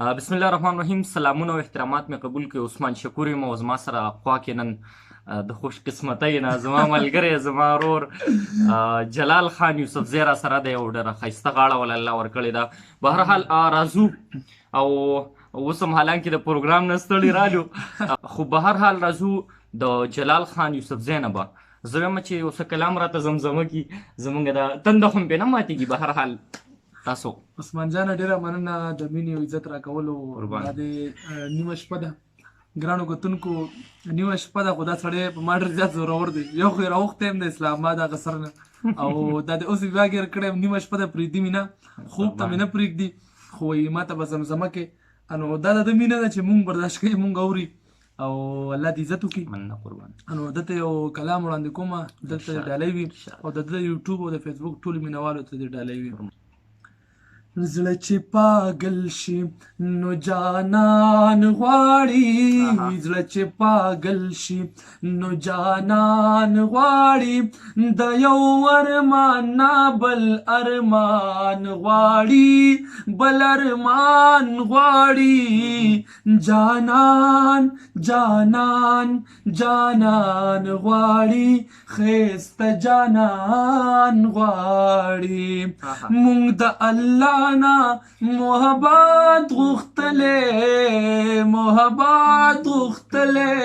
بسم الله الرحمن الرحیم. سلامونه او احترامات مې قبول کړئ. عثمان شکور یم او زما سره خوا کې نن د خوش قسمتۍ نه زما ملګری زما ورور جلال خان یوسفزی را سره دی او ډېره ښایسته غاړه ول الله ورکړې ده. بهرحال راځو او اوس هم حالانکې د پروګرام نه ستړي رالو خو بهرحال راځو د جلال خان یوسفزی نه به زه وایم چې یو څه کلام راته زمزمه کړي زموږ د تنده خو مې پرې نه ماتېږي. بهرحال تاسو عثمان جانه ډیره مننه د مینې او عزت راکولو. دا د نیمه شپه ده ګرانو کتونکو، نیمه شپه ده خو دا سړی په ما ډېر زیات زورور دی. یو خو یې راوختی یم د اسلام آباد هغه سر نه او دا د اوس بیا ګیر کړی یم نیمه شپه ده پرېږدي مې نه، خوب ته مې نه پرېږدي خو وایي ما ته به زمزمه کې. نو دا د ده مینه ده چې مونږ برداشت کوي، مونږ اوري او الله دې عزت وکړي. نو دته یو کلام وړاندې کومه، دلته ډالۍ وي او د ده یوټیوب او د فیسبوک ټولو مینهوالو ته دې ډالۍ وي. زړه چې پاگل شي نو جانان غواړي، زړه چې پاگل شي نو جانان غواړي، د یو ارمان نه بل ارمان غواړي، بل ارمان غواړي. جانان جانان جانان غواړي، خیسته جانان غواړي. مونږ د الله نا محبت غختلې، محبت غختلې،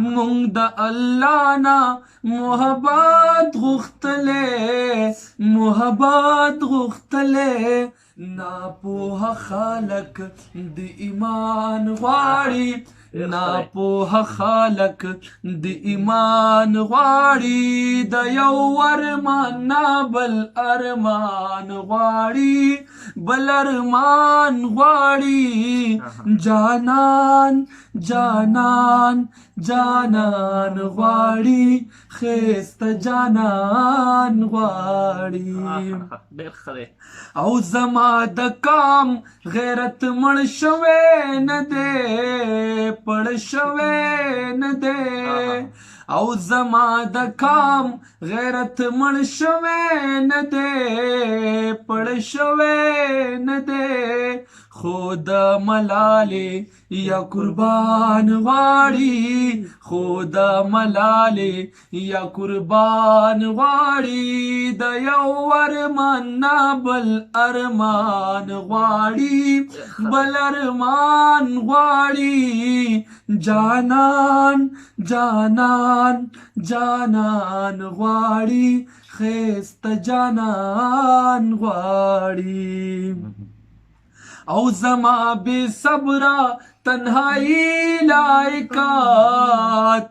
مونږ د الله نا محبت غختلې، محبت غختلې. ناپوه خلق د ایمان غواړي، ناپوه خلق د ایمان غواړي، د یو ارمان نه بل ارمان غواړي، بل ارمان غواړي. جانان جانان جانان غواړي، خیسته جانان غواړي. او زما د کام غیرت مړ شوی نه دی، پړ شوی نه دی. او زما د کام غیرت مړ شوی نه دی، پړ شوی نه دی. خود ملالې یا قربان غواړي، خود ملالې یا قربان غواړي، د یو ارمان نه بل ارمان غواړي، بل ارمان غواړي. جانان جانان جانان غواړي، خیسته جانان غواړي. او زما بے صبرا تنہائی لائکا،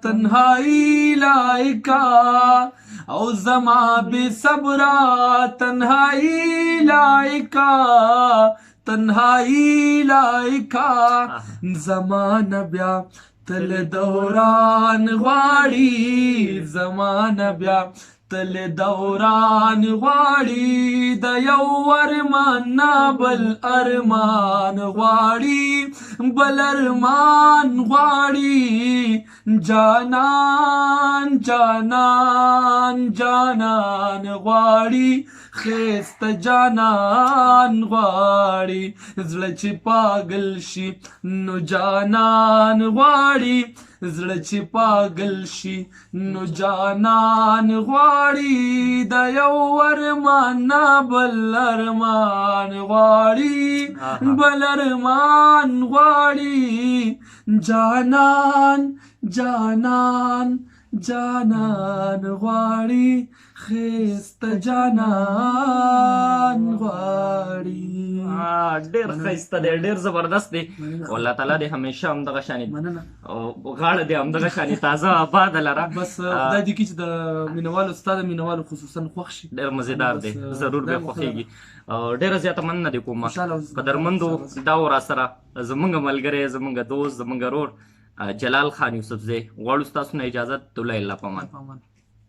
تنہائی لائکا. او زما بے صبرا تنہائی لائکا، تنہائی لائکا. زمان بیا تل دوران غواړي، زمان بیا تل دوران غواړي، د یو ارمان نه بل ارمان غواړي، بل ارمان غواړي. جانان جانان جانان غواړي، خیسته جانان غواړي. زړه چې پاگل شي نو جانان غواړي، زړه چې پاگل شي نو جانان غواړي، د یو ارمان نه بل ارمان غواړي، بل ارمان غواړي. جانان جانان جانان غواړي، خیسته جانان غواړي. ډېر ښایسته دی، ډېر زبردست دی. الله تعالی دې همیشه همدغه شانې غاړه دې همدغه شانې تازه آباده لره. بس خدای دې کړي چې د مینهوالو ستا د مینهوالو خصوصا خوښ شي. ډېر مزېدار دی، ضرور به خوښېږي. ډېره زیاته مننه دې کوم قدرمندو. دا و را سره زموږ ملګری، زموږ دوست، زموږ ورور جلال خان یوسفزی. غواړو ستاسو نه اجازت. دوله الله پامان.